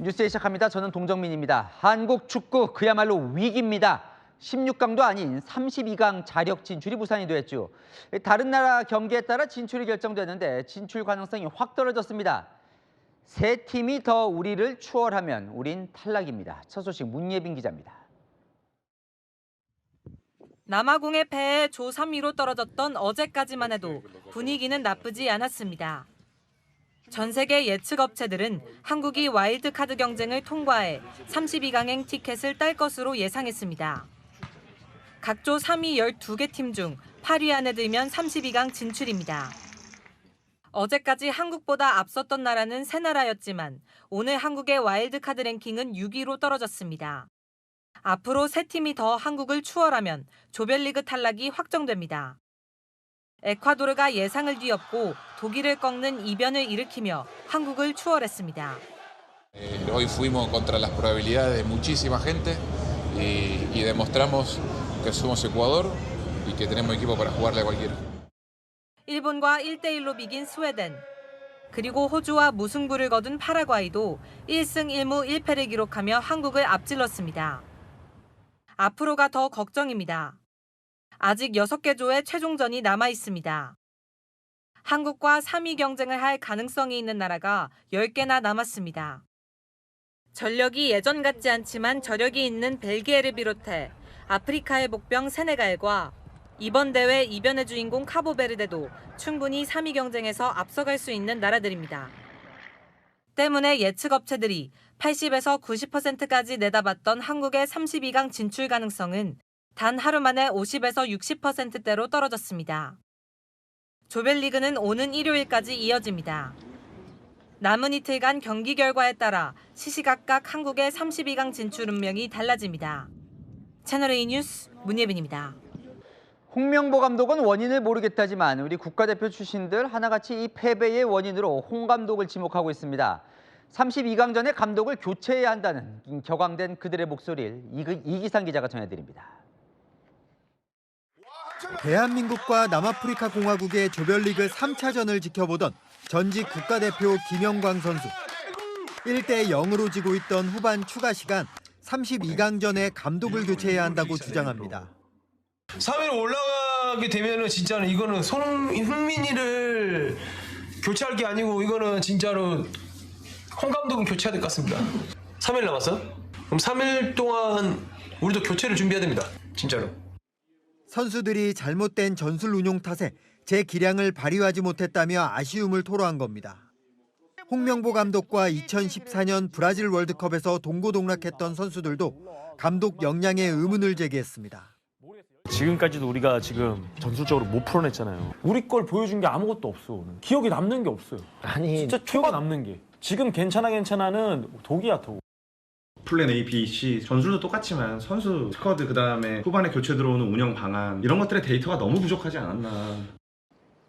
뉴스에 시작합니다. 저는 동정민입니다. 한국 축구 그야말로 위기입니다. 16강도 아닌 32강 자력 진출이 무산이 됐죠. 다른 나라 경기에 따라 진출이 결정되는데 진출 가능성이 확 떨어졌습니다. 세 팀이 더 우리를 추월하면 우린 탈락입니다. 첫 소식 문예빈 기자입니다. 남아공의 패에 조 3위로 떨어졌던 어제까지만 해도 분위기는 나쁘지 않았습니다. 전 세계 예측 업체들은 한국이 와일드카드 경쟁을 통과해 32강행 티켓을 딸 것으로 예상했습니다. 각조 3위 12개 팀 중 8위 안에 들면 32강 진출입니다. 어제까지 한국보다 앞섰던 나라는 3나라였지만 오늘 한국의 와일드카드 랭킹은 6위로 떨어졌습니다. 앞으로 3팀이 더 한국을 추월하면 조별리그 탈락이 확정됩니다. 에콰도르가 예상을 뒤엎고 독일을 꺾는 이변을 일으키며 한국을 추월했습니다. Hoy fuimos contra las probabilidades de muchísima gente y demostramos que somos Ecuador y que tenemos equipo para jugarle a cualquiera. 일본과 1대1로 비긴 스웨덴, 그리고 호주와 무승부를 거둔 파라과이도 1승 1무 1패를 기록하며 한국을 앞질렀습니다. 앞으로가 더 걱정입니다. 아직 6개 조의 최종전이 남아 있습니다. 한국과 3위 경쟁을 할 가능성이 있는 나라가 10개나 남았습니다. 전력이 예전 같지 않지만 저력이 있는 벨기에를 비롯해 아프리카의 복병 세네갈과 이번 대회 이변의 주인공 카보베르데도 충분히 3위 경쟁에서 앞서갈 수 있는 나라들입니다. 때문에 예측 업체들이 80에서 90%까지 내다봤던 한국의 32강 진출 가능성은 단 하루 만에 50에서 60%대로 떨어졌습니다. 조별리그는 오는 일요일까지 이어집니다. 남은 이틀간 경기 결과에 따라 시시각각 한국의 32강 진출 운명이 달라집니다. 채널A 뉴스 문예빈입니다. 홍명보 감독은 원인을 모르겠다지만 우리 국가대표 출신들 하나같이 이 패배의 원인으로 홍 감독을 지목하고 있습니다. 32강전에 감독을 교체해야 한다는 격앙된 그들의 목소리를 이기상 기자가 전해드립니다. 대한민국과 남아프리카 공화국의 조별리그 3차전을 지켜보던 전직 국가대표 김영광 선수. 1대 0으로 지고 있던 후반 추가 시간 32강전에 감독을 교체해야 한다고 주장합니다. 3위로 올라가게 되면은 진짜는 이거는 손흥민이를 교체할 게 아니고 이거는 진짜로 홍 감독은 교체해야 될 것 같습니다. 3일 남았어? 그럼 3일 동안 우리도 교체를 준비해야 됩니다. 진짜로. 선수들이 잘못된 전술 운용 탓에 제 기량을 발휘하지 못했다며 아쉬움을 토로한 겁니다. 홍명보 감독과 2014년 브라질 월드컵에서 동고동락했던 선수들도 감독 역량에 의문을 제기했습니다. 지금까지도 우리가 지금 전술적으로 못 풀어냈잖아요. 우리 걸 보여준 게 아무것도 없어. 오늘. 기억에 남는 게 없어요. 아니 진짜 기억에 남는 게. 지금 괜찮아는 독이야 독. 플랜 A, B, C 전술도 똑같지만 선수 스쿼드 그다음에 후반에 교체 들어오는 운영 방안 이런 것들의 데이터가 너무 부족하지 않았나.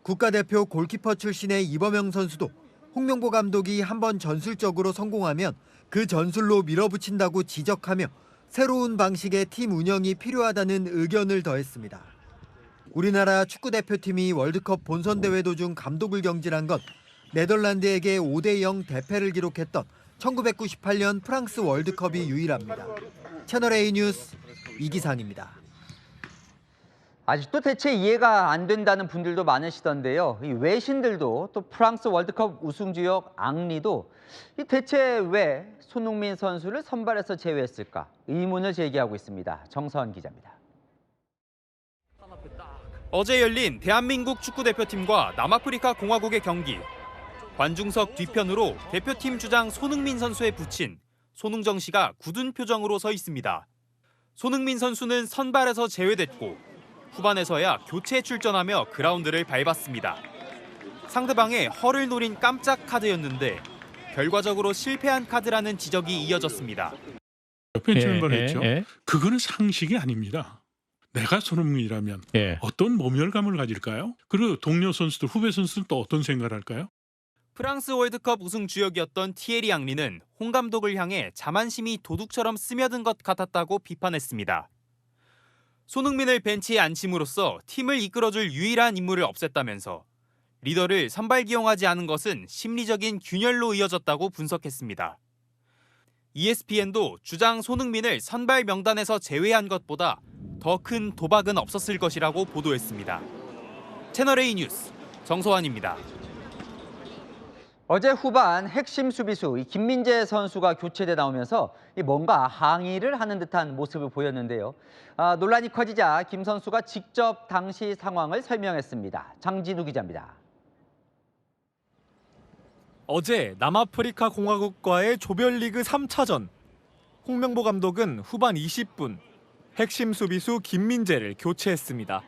국가대표 골키퍼 출신의 이범영 선수도 홍명보 감독이 한번 전술적으로 성공하면 그 전술로 밀어붙인다고 지적하며 새로운 방식의 팀 운영이 필요하다는 의견을 더했습니다. 우리나라 축구대표팀이 월드컵 본선대회 도중 감독을 경질한 건 네덜란드에게 5대 0 대패를 기록했던 1998년 프랑스 월드컵이 유일합니다. 채널A 뉴스 이기상입니다. 아직도 대체 이해가 안 된다는 분들도 많으시던데요. 이 외신들도 또 프랑스 월드컵 우승주역 앙리도 대체 왜 손흥민 선수를 선발에서 제외했을까 의문을 제기하고 있습니다. 정서원 기자입니다. 어제 열린 대한민국 축구대표팀과 남아프리카 공화국의 경기. 관중석 뒤편으로 대표팀 주장 손흥민 선수에 붙인 손흥정 씨가 굳은 표정으로 서 있습니다. 손흥민 선수는 선발에서 제외됐고 후반에서야 교체 출전하며 그라운드를 밟았습니다. 상대방의 허를 노린 깜짝 카드였는데 결과적으로 실패한 카드라는 지적이 이어졌습니다. 벤치 멤버를 했죠. 그거는 상식이 아닙니다. 내가 손흥민이라면 어떤 모멸감을 가질까요? 그리고 동료 선수들, 후배 선수들은 또 어떤 생각을 할까요? 프랑스 월드컵 우승 주역이었던 티에리 앙리는 홍 감독을 향해 자만심이 도둑처럼 스며든 것 같았다고 비판했습니다. 손흥민을 벤치에 앉힘으로써 팀을 이끌어줄 유일한 인물을 없앴다면서 리더를 선발 기용하지 않은 것은 심리적인 균열로 이어졌다고 분석했습니다. ESPN도 주장 손흥민을 선발 명단에서 제외한 것보다 더 큰 도박은 없었을 것이라고 보도했습니다. 채널A 뉴스 정소환입니다. 어제 후반 핵심 수비수 김민재 선수가 교체돼 나오면서 뭔가 항의를 하는 듯한 모습을 보였는데요. 논란이 커지자 김 선수가 직접 당시 상황을 설명했습니다. 장진우 기자입니다. 어제 남아프리카 공화국과의 조별리그 3차전. 홍명보 감독은 후반 20분 핵심 수비수 김민재를 교체했습니다.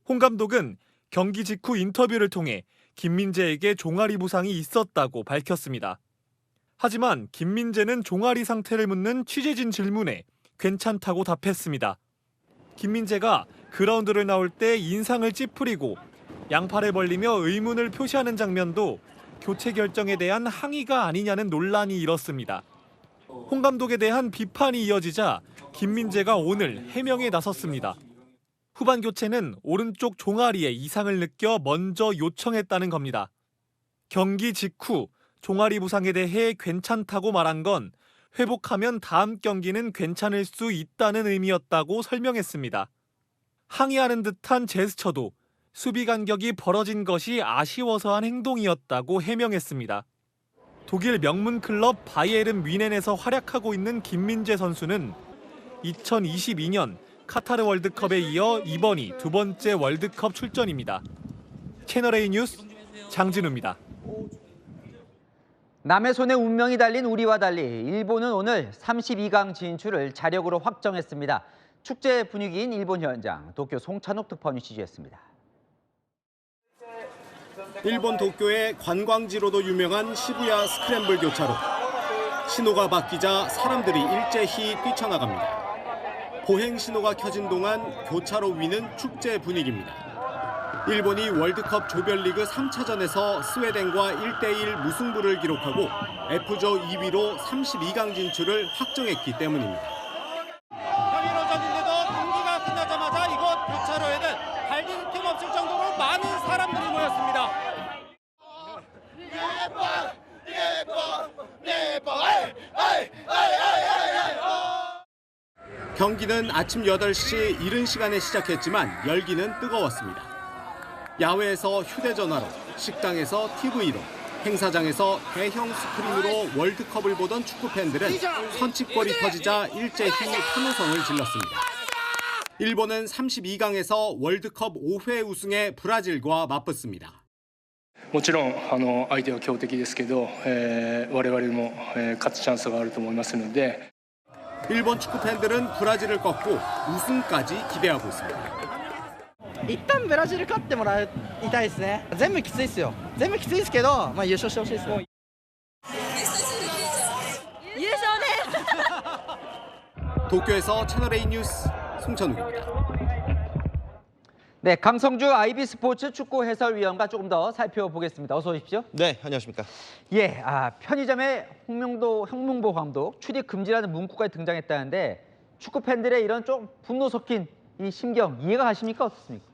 홍 감독은 경기 직후 인터뷰를 통해 김민재에게 종아리 부상이 있었다고 밝혔습니다. 하지만 김민재는 종아리 상태를 묻는 취재진 질문에 괜찮다고 답했습니다. 김민재가 그라운드를 나올 때 인상을 찌푸리고 양팔을 벌리며 의문을 표시하는 장면도 교체 결정에 대한 항의가 아니냐는 논란이 일었습니다. 홍 감독에 대한 비판이 이어지자 김민재가 오늘 해명에 나섰습니다. 후반 교체는 오른쪽 종아리에 이상을 느껴 먼저 요청했다는 겁니다. 경기 직후 종아리 부상에 대해 괜찮다고 말한 건 회복하면 다음 경기는 괜찮을 수 있다는 의미였다고 설명했습니다. 항의하는 듯한 제스처도 수비 간격이 벌어진 것이 아쉬워서 한 행동이었다고 해명했습니다. 독일 명문 클럽 바이에른 뮌헨에서 활약하고 있는 김민재 선수는 2022년 카타르 월드컵에 이어 이번이 두 번째 월드컵 출전입니다. 채널A 뉴스 장진우입니다. 남의 손에 운명이 달린 우리와 달리 일본은 오늘 32강 진출을 자력으로 확정했습니다. 축제 분위기인 일본 현장, 도쿄 송찬욱 특파원이 취재했습니다. 일본 도쿄의 관광지로도 유명한 시부야 스크램블 교차로. 신호가 바뀌자 사람들이 일제히 뛰쳐나갑니다. 보행 신호가 켜진 동안 교차로 위는 축제 분위기입니다. 일본이 월드컵 조별리그 3차전에서 스웨덴과 1대1 무승부를 기록하고 F조 2위로 32강 진출을 확정했기 때문입니다. 평일오전인데도 경기가 끝나자마자 이곳 교차로에는 발디딜 틈 없을 정도로 많은 사람들이 모였습니다. 경기는 아침 8시 이른 시간에 시작했지만 열기는 뜨거웠습니다. 야외에서 휴대전화로, 식당에서 TV로, 행사장에서 대형 스크린으로 월드컵을 보던 축구팬들은 선취골이 터지자 일제히 환호성을 질렀습니다. 일본은 32강에서 월드컵 5회 우승의 브라질과 맞붙습니다. もちろん相手は強敵ですけど、我々も勝つチャンスがあると思いますので 일본 축구 팬들은 브라질을 꺾고 우승까지 기대하고 있습니다. 일단 브라질勝ってもらいたいですね。全部きついですよ。全部きついですけど、優勝してほしいです。優勝ね。 도쿄에서 채널A 뉴스 송찬욱입니다. 네, 강성주 IB스포츠 축구 해설위원과 조금 더 살펴보겠습니다. 어서 오십시오. 네, 안녕하십니까. 예, 편의점에 홍명보 감독 출입 금지라는 문구까지 등장했다는데 축구 팬들의 이런 좀 분노 섞인 이 심경 이해가 가십니까? 어떻습니까?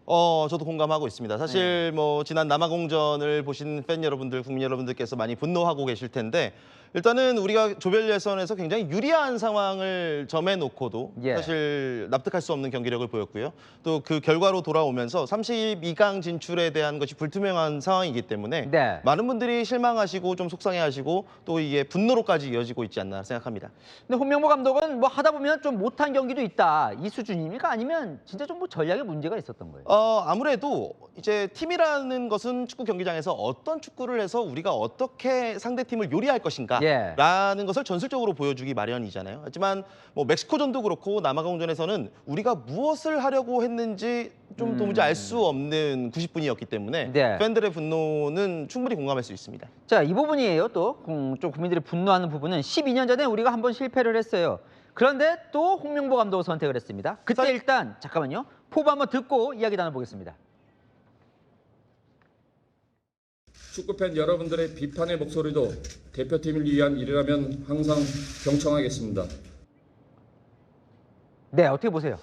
저도 공감하고 있습니다. 사실 뭐 지난 남아공전을 보신 팬 여러분들, 국민 여러분들께서 많이 분노하고 계실 텐데 일단은 우리가 조별 예선에서 굉장히 유리한 상황을 점해 놓고도 사실 납득할 수 없는 경기력을 보였고요. 또 그 결과로 돌아오면서 32강 진출에 대한 것이 불투명한 상황이기 때문에 많은 분들이 실망하시고 좀 속상해하시고 또 이게 분노로까지 이어지고 있지 않나 생각합니다. 근데 홍명보 감독은 뭐 하다 보면 좀 못한 경기도 있다 이 수준입니까? 아니면 진짜 좀 뭐 전략에 문제가 있었던 거예요? 아무래도 이제 팀이라는 것은 축구 경기장에서 어떤 축구를 해서 우리가 어떻게 상대 팀을 요리할 것인가 라는 것을 전술적으로 보여주기 마련이잖아요. 하지만 뭐 멕시코전도 그렇고 남아공전에서는 우리가 무엇을 하려고 했는지 좀 도무지 알 수 없는 90분이었기 때문에 팬들의 분노는 충분히 공감할 수 있습니다. 자, 이 부분이에요. 또 좀 국민들이 분노하는 부분은 12년 전에 우리가 한번 실패를 했어요. 그런데 또 홍명보 감독을 선택을 했습니다. 그때 일단 잠깐만요. 포부 한번 듣고 이야기 나눠보겠습니다. 축구팬 여러분들의 비판의 목소리도 대표팀을 위한 일이라면 항상 경청하겠습니다. 네, 어떻게 보세요?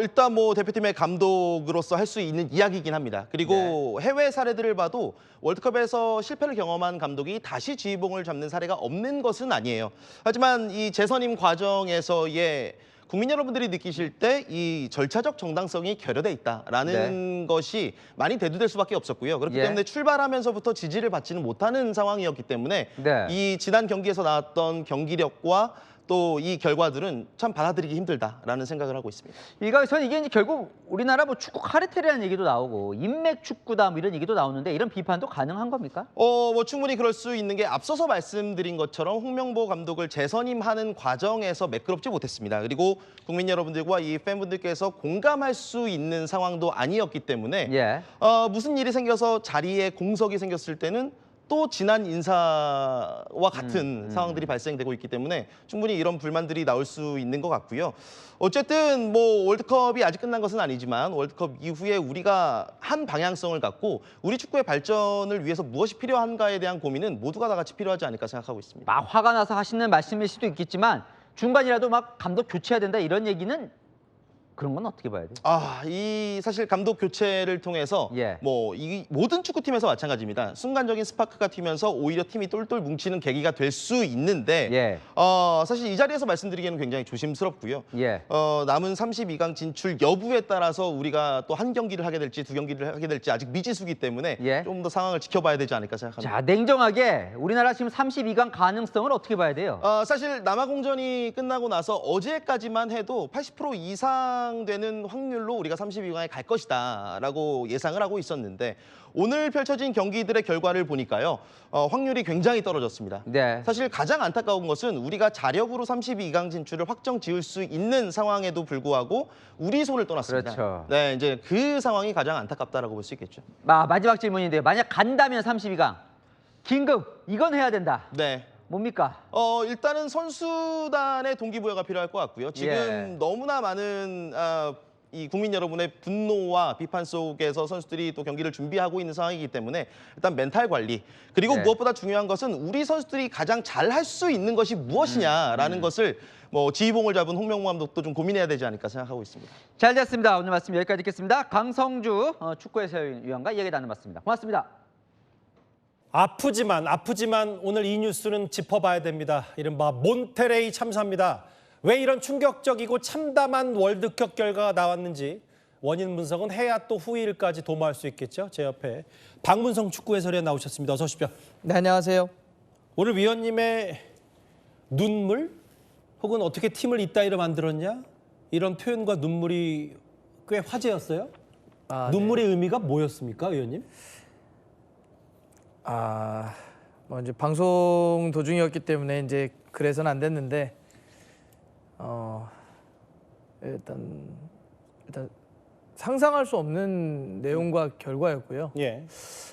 일단 뭐 대표팀의 감독으로서 할 수 있는 이야기이긴 합니다. 그리고 해외 사례들을 봐도 월드컵에서 실패를 경험한 감독이 다시 지휘봉을 잡는 사례가 없는 것은 아니에요. 하지만 이 재선임 과정에서의 국민 여러분들이 느끼실 때 이 절차적 정당성이 결여돼 있다라는 것이 많이 대두될 수밖에 없었고요. 그렇기 때문에 출발하면서부터 지지를 받지는 못하는 상황이었기 때문에 이 지난 경기에서 나왔던 경기력과 또 이 결과들은 참 받아들이기 힘들다라는 생각을 하고 있습니다. 일각에서는 이게 이제 결국 우리나라 뭐 축구 카르텔이라는 얘기도 나오고 인맥 축구다 뭐 이런 얘기도 나오는데 이런 비판도 가능한 겁니까? 뭐 충분히 그럴 수 있는 게 앞서서 말씀드린 것처럼 홍명보 감독을 재선임하는 과정에서 매끄럽지 못했습니다. 그리고 국민 여러분들과 이 팬분들께서 공감할 수 있는 상황도 아니었기 때문에 무슨 일이 생겨서 자리에 공석이 생겼을 때는 또 지난 인사와 같은 상황들이 발생되고 있기 때문에 충분히 이런 불만들이 나올 수 있는 것 같고요. 어쨌든 뭐 월드컵이 아직 끝난 것은 아니지만 월드컵 이후에 우리가 한 방향성을 갖고 우리 축구의 발전을 위해서 무엇이 필요한가에 대한 고민은 모두가 다 같이 필요하지 않을까 생각하고 있습니다. 막 화가 나서 하시는 말씀일 수도 있겠지만 중간이라도 막 감독 교체해야 된다 이런 얘기는 그런 건 어떻게 봐야 돼요? 이 사실 감독 교체를 통해서 뭐 이 모든 축구팀에서 마찬가지입니다. 순간적인 스파크가 튀면서 오히려 팀이 똘똘 뭉치는 계기가 될 수 있는데 사실 이 자리에서 말씀드리기에는 굉장히 조심스럽고요. 남은 32강 진출 여부에 따라서 우리가 또 한 경기를 하게 될지 두 경기를 하게 될지 아직 미지수기 때문에 좀 더 상황을 지켜봐야 되지 않을까 생각합니다. 자, 냉정하게 우리나라 지금 32강 가능성을 어떻게 봐야 돼요? 사실 남아공전이 끝나고 나서 어제까지만 해도 80% 이상 되는 확률로 우리가 32강에 갈 것이다라고 예상을 하고 있었는데 오늘 펼쳐진 경기들의 결과를 보니까요. 확률이 굉장히 떨어졌습니다. 사실 가장 안타까운 것은 우리가 자력으로 32강 진출을 확정 지을 수 있는 상황에도 불구하고 우리 손을 떠났습니다. 네, 이제 그 상황이 가장 안타깝다라고 볼 수 있겠죠. 마지막 질문인데요. 만약 간다면 32강 긴급 이건 해야 된다. 뭡니까? 일단은 선수단의 동기부여가 필요할 것 같고요. 지금 너무나 많은 이 국민 여러분의 분노와 비판 속에서 선수들이 또 경기를 준비하고 있는 상황이기 때문에 일단 멘탈 관리 그리고 무엇보다 중요한 것은 우리 선수들이 가장 잘할 수 있는 것이 무엇이냐라는 것을 뭐 지휘봉을 잡은 홍명보 감독도 좀 고민해야 되지 않을까 생각하고 있습니다. 잘 됐습니다. 오늘 말씀 여기까지 듣겠습니다. 강성주 축구 해설위원과 이야기 나눠봤습니다. 고맙습니다. 아프지만 오늘 이 뉴스는 짚어봐야 됩니다. 이른바 몬테레이 참사입니다. 왜 이런 충격적이고 참담한 월드컵 결과가 나왔는지 원인 분석은 해야 또 후일까지 도모할 수 있겠죠. 제 옆에 박문성 축구 해설위원 나오셨습니다. 어서 오십시오. 네, 안녕하세요. 오늘 위원님의 눈물 혹은 어떻게 팀을 이따위로 만들었냐 이런 표현과 눈물이 꽤 화제였어요. 눈물의 의미가 뭐였습니까, 위원님? 뭐 이제 방송 도중이었기 때문에 이제 그래서는 안 됐는데 일단 상상할 수 없는 내용과 결과였고요.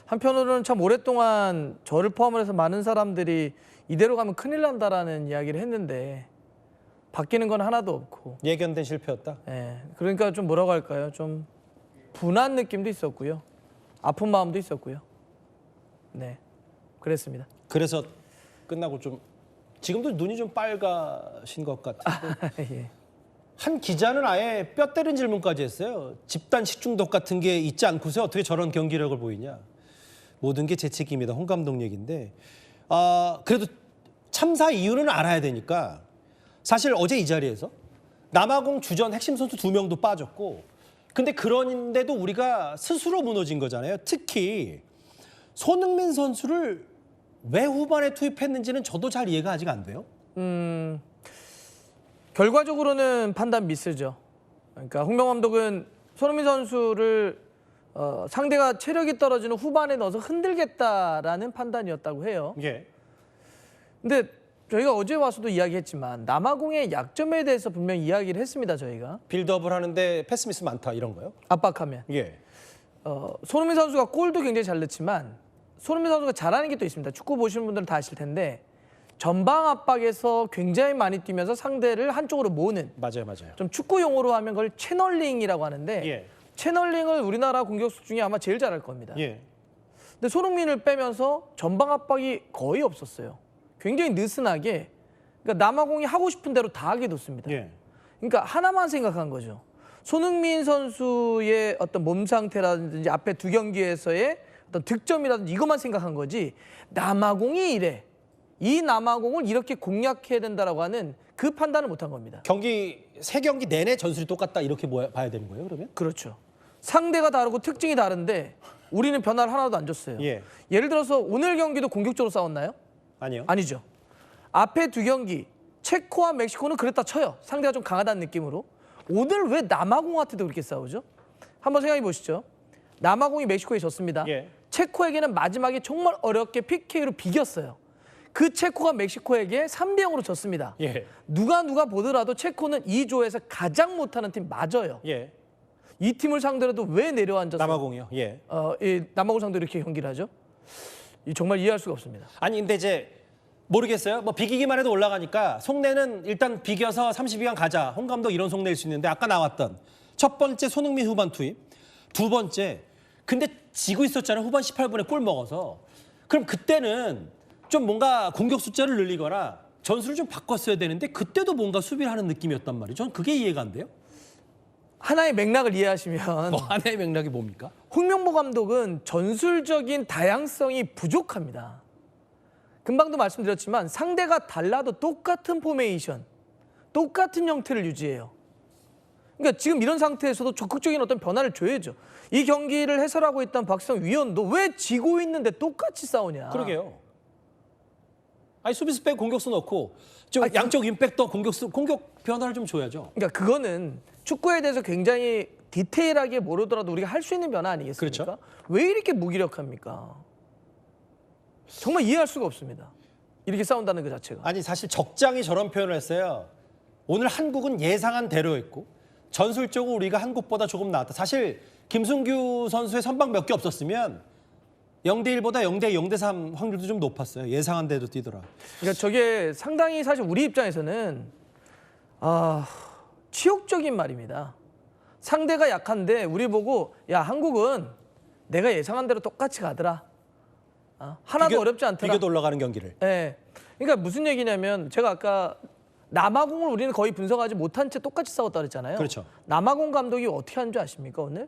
한편으로는 참 오랫동안 저를 포함해서 많은 사람들이 이대로 가면 큰일 난다라는 이야기를 했는데 바뀌는 건 하나도 없고 예견된 실패였다. 그러니까 좀 뭐라고 할까요? 좀 분한 느낌도 있었고요. 아픈 마음도 있었고요. 네, 그랬습니다. 그래서 끝나고 좀 지금도 눈이 좀 빨가신 것 같은데 한 기자는 아예 뼈 때린 질문까지 했어요. 집단 식중독 같은 게 있지 않고서 어떻게 저런 경기력을 보이냐. 모든 게 제 책임이다. 홍 감독 얘기인데 그래도 참사 이유는 알아야 되니까 사실 어제 이 자리에서 남아공 주전 핵심 선수 2명도 빠졌고 근데 그런데도 우리가 스스로 무너진 거잖아요. 특히 손흥민 선수를 왜 후반에 투입했는지는 저도 잘 이해가 아직 안 돼요. 결과적으로는 판단 미스죠. 그러니까 홍명보 감독은 손흥민 선수를 상대가 체력이 떨어지는 후반에 넣어서 흔들겠다라는 판단이었다고 해요. 근데 저희가 어제 와서도 이야기했지만 남아공의 약점에 대해서 분명히 이야기를 했습니다. 저희가. 빌드업을 하는데 패스미스 많다 이런 거요? 압박하면. 손흥민 선수가 골도 굉장히 잘 넣지만 손흥민 선수가 잘하는 게 또 있습니다. 축구 보시는 분들은 다 아실 텐데 전방 압박에서 굉장히 많이 뛰면서 상대를 한쪽으로 모으는 맞아요. 좀 축구 용어로 하면 그걸 채널링이라고 하는데 채널링을 우리나라 공격수 중에 아마 제일 잘할 겁니다. 근데 손흥민을 빼면서 전방 압박이 거의 없었어요. 굉장히 느슨하게 그러니까 남아공이 하고 싶은 대로 다 하게 뒀습니다. 그러니까 하나만 생각한 거죠. 손흥민 선수의 어떤 몸 상태라든지 앞에 두 경기에서의 어떤 득점이라든지 이것만 생각한 거지 남아공이 이래. 이 남아공을 이렇게 공략해야 된다라고 하는 그 판단을 못한 겁니다. 경기 3경기 내내 전술이 똑같다 이렇게 봐야 되는 거예요, 그러면? 그렇죠. 상대가 다르고 특징이 다른데 우리는 변화를 하나도 안 줬어요. 예를 들어서 오늘 경기도 공격적으로 싸웠나요? 아니요. 아니죠. 앞에 두 경기 체코와 멕시코는 그랬다 쳐요. 상대가 좀 강하다는 느낌으로. 오늘 왜 남아공한테도 그렇게 싸우죠? 한번 생각해 보시죠. 남아공이 멕시코에 졌습니다. 체코에게는 마지막에 정말 어렵게 PK로 비겼어요. 그 체코가 멕시코에게 3대0으로 졌습니다. 누가 보더라도 체코는 이 조에서 가장 못하는 팀 맞아요. 이 팀을 상대로도 왜 내려앉아서 남아공이요? 이 남아공 상대로 이렇게 경기를 하죠? 정말 이해할 수가 없습니다. 아니 근데 이제 모르겠어요. 뭐 비기기만 해도 올라가니까 속내는 일단 비겨서 32강 가자. 홍 감독 이런 속내일 수 있는데 아까 나왔던 첫 번째 손흥민 후반 투입, 두 번째 근데 지고 있었잖아요. 후반 18분에 골 먹어서. 그럼 그때는 좀 뭔가 공격 숫자를 늘리거나 전술을 좀 바꿨어야 되는데 그때도 뭔가 수비를 하는 느낌이었단 말이에요. 저는 그게 이해가 안 돼요. 하나의 맥락을 이해하시면 하나의 맥락이 뭡니까? 홍명보 감독은 전술적인 다양성이 부족합니다. 금방도 말씀드렸지만 상대가 달라도 똑같은 포메이션, 똑같은 형태를 유지해요. 그러니까 지금 이런 상태에서도 적극적인 어떤 변화를 줘야죠. 이 경기를 해설하고 있던 박성 위원도 왜 지고 있는데 똑같이 싸우냐. 그러게요. 아니 수비수 빼고 공격수 넣고 좀 양쪽 윙백도 공격 변화를 좀 줘야죠. 그러니까 그거는 축구에 대해서 굉장히 디테일하게 모르더라도 우리가 할 수 있는 변화 아니겠습니까? 그렇죠. 왜 이렇게 무기력합니까? 정말 이해할 수가 없습니다. 이렇게 싸운다는 그 자체가. 아니 사실 적장이 저런 표현을 했어요. 오늘 한국은 예상한 대로였고 전술적으로 우리가 한국보다 조금 나았다. 사실 김승규 선수의 선방 몇 개 없었으면 0대1보다 0대2, 0대3 확률도 좀 높았어요. 예상한 대로 뛰더라. 그러니까 저게 상당히 사실 우리 입장에서는 치욕적인 말입니다. 상대가 약한데 우리 보고 야 한국은 내가 예상한 대로 똑같이 가더라. 하나도 어렵지 않더라. 비교도 올라가는 경기를. 네. 그러니까 무슨 얘기냐면 제가 아까 남아공을 우리는 거의 분석하지 못한 채 똑같이 싸웠다 그랬잖아요. 그렇죠. 남아공 감독이 어떻게 한 줄 아십니까 오늘?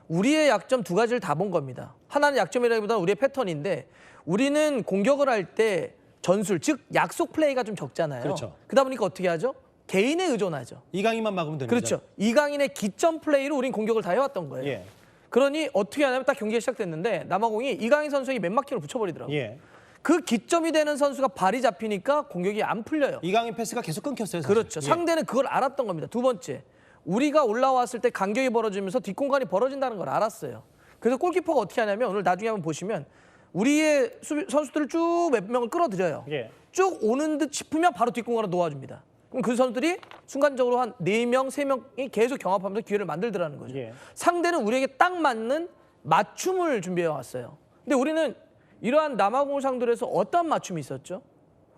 우리의 약점 두 가지를 다 본 겁니다. 하나는 약점이라기보다는 우리의 패턴인데 우리는 공격을 할 때 전술, 즉 약속 플레이가 좀 적잖아요. 그렇죠. 그러다 보니까 어떻게 하죠? 개인에 의존하죠. 이강인만 막으면 되는 거죠. 그렇죠. 이강인의 기점 플레이로 우린 공격을 다 해왔던 거예요. 그러니 어떻게 하냐면 딱 경기가 시작됐는데 남아공이 이강인 선수에게 맨마킹으로 붙여버리더라고요. 그 기점이 되는 선수가 발이 잡히니까 공격이 안 풀려요. 이강인 패스가 계속 끊겼어요. 사실. 그렇죠. 상대는 그걸 알았던 겁니다. 두 번째, 우리가 올라왔을 때 간격이 벌어지면서 뒷공간이 벌어진다는 걸 알았어요. 그래서 골키퍼가 어떻게 하냐면 오늘 나중에 한번 보시면 우리의 선수들을 쭉 몇 명을 끌어들여요. 쭉 오는 듯 싶으면 바로 뒷공간으로 놓아줍니다. 그럼 그 선수들이 순간적으로 한 4명, 3명이 계속 경합하면서 기회를 만들더라는 거죠. 상대는 우리에게 딱 맞는 맞춤을 준비해 왔어요. 근데 우리는 이러한 남아공을 상대로 해서 어떤 맞춤이 있었죠?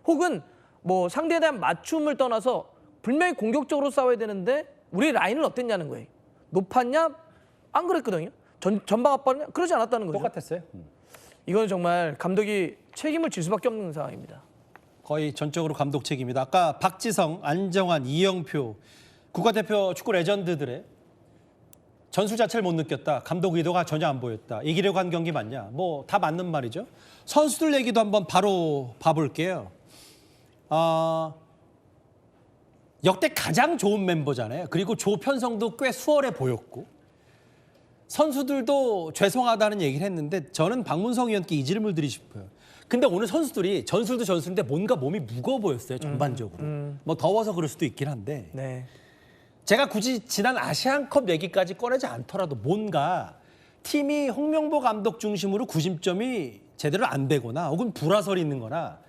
혹은 뭐 상대에 대한 맞춤을 떠나서 분명히 공격적으로 싸워야 되는데 우리 라인은 어땠냐는 거예요. 높았냐? 안 그랬거든요. 전방 압박이냐? 그러지 않았다는 거죠. 똑같았어요. 이건 정말 감독이 책임을 질 수밖에 없는 상황입니다. 거의 전적으로 감독 책임이다. 아까 박지성, 안정환, 이영표 국가대표 축구 레전드들의 전술 자체를 못 느꼈다. 감독 의도가 전혀 안 보였다. 이기려고 한 경기 맞냐? 뭐 다 맞는 말이죠. 선수들 얘기도 한번 바로 봐볼게요. 역대 가장 좋은 멤버잖아요. 그리고 조 편성도 꽤 수월해 보였고 선수들도 죄송하다는 얘기를 했는데 저는 박문성 위원께 이 질문을 드리고 싶어요. 근데 오늘 선수들이 전술도 전술인데 뭔가 몸이 무거워 보였어요. 전반적으로. 뭐 더워서 그럴 수도 있긴 한데 제가 굳이 지난 아시안컵 얘기까지 꺼내지 않더라도 뭔가 팀이 홍명보 감독 중심으로 구심점이 제대로 안 되거나 혹은 불화설이 있는 거나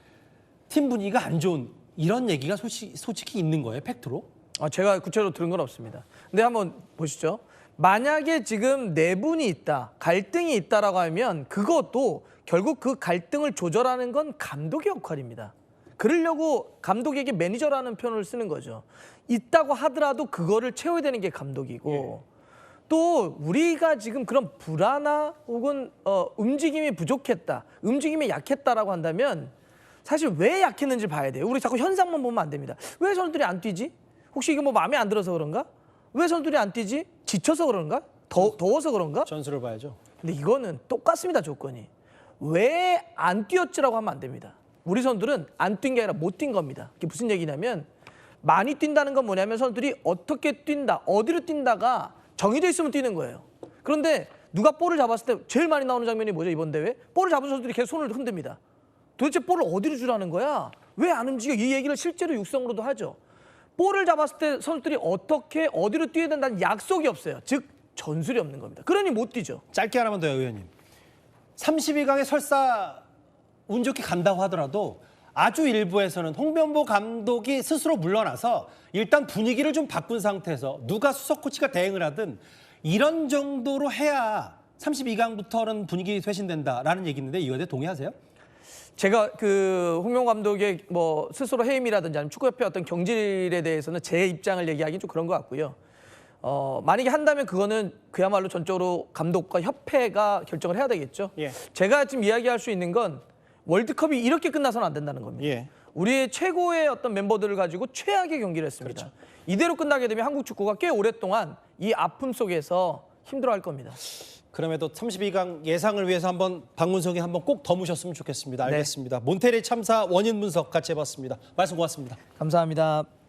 팀 분위기가 안 좋은 이런 얘기가 솔직히 있는 거예요, 팩트로? 제가 구체적으로 들은 건 없습니다. 근데 한번 보시죠. 만약에 지금 내분이 있다, 갈등이 있다라고 하면 그것도 결국 그 갈등을 조절하는 건 감독의 역할입니다. 그러려고 감독에게 매니저라는 표현을 쓰는 거죠. 있다고 하더라도 그거를 채워야 되는 게 감독이고 또 우리가 지금 그런 불안화 혹은 움직임이 부족했다, 움직임이 약했다라고 한다면 사실 왜 약했는지 봐야 돼요. 우리 자꾸 현상만 보면 안 됩니다. 왜 선수들이 안 뛰지? 혹시 이게 뭐 마음에 안 들어서 그런가? 왜 선수들이 안 뛰지? 지쳐서 그런가? 더워서 그런가? 전술을 봐야죠. 근데 이거는 똑같습니다, 조건이. 왜 안 뛰었지라고 하면 안 됩니다. 우리 선수들은 안 뛴 게 아니라 못 뛴 겁니다. 그게 무슨 얘기냐면 많이 뛴다는 건 뭐냐면 선수들이 어떻게 뛴다, 어디로 뛴다가 정해져 있으면 뛰는 거예요. 그런데 누가 볼을 잡았을 때 제일 많이 나오는 장면이 뭐죠, 이번 대회? 볼을 잡은 선수들이 계속 손을 흔듭니다. 도대체 볼을 어디로 주라는 거야? 왜 안 움직여? 이 얘기를 실제로 육성으로도 하죠. 볼을 잡았을 때 선수들이 어떻게 어디로 뛰어야 된다는 약속이 없어요. 즉 전술이 없는 겁니다. 그러니 못 뛰죠. 짧게 하나만 더요, 의원님. 32강에 설사 운 좋게 간다고 하더라도 아주 일부에서는 홍명보 감독이 스스로 물러나서 일단 분위기를 좀 바꾼 상태에서 누가 수석 코치가 대행을 하든 이런 정도로 해야 32강부터는 분위기 쇄신된다라는 얘기인데 이거에 대해 동의하세요? 제가 그 홍명보 감독의 뭐 스스로 해임이라든지 아니면 축구협회 어떤 경질에 대해서는 제 입장을 얘기하기는 좀 그런 것 같고요. 만약에 한다면 그거는 그야말로 전적으로 감독과 협회가 결정을 해야 되겠죠. 제가 지금 이야기할 수 있는 건 월드컵이 이렇게 끝나서는 안 된다는 겁니다. 우리의 최고의 어떤 멤버들을 가지고 최악의 경기를 했습니다. 그렇죠. 이대로 끝나게 되면 한국 축구가 꽤 오랫동안 이 아픔 속에서 힘들어할 겁니다. 그럼에도 32강 예상을 위해서 한번 박문성이 한번 꼭 더 모셨으면 좋겠습니다. 알겠습니다. 몬테레 참사 원인 분석 같이 해봤습니다. 말씀 고맙습니다. 감사합니다.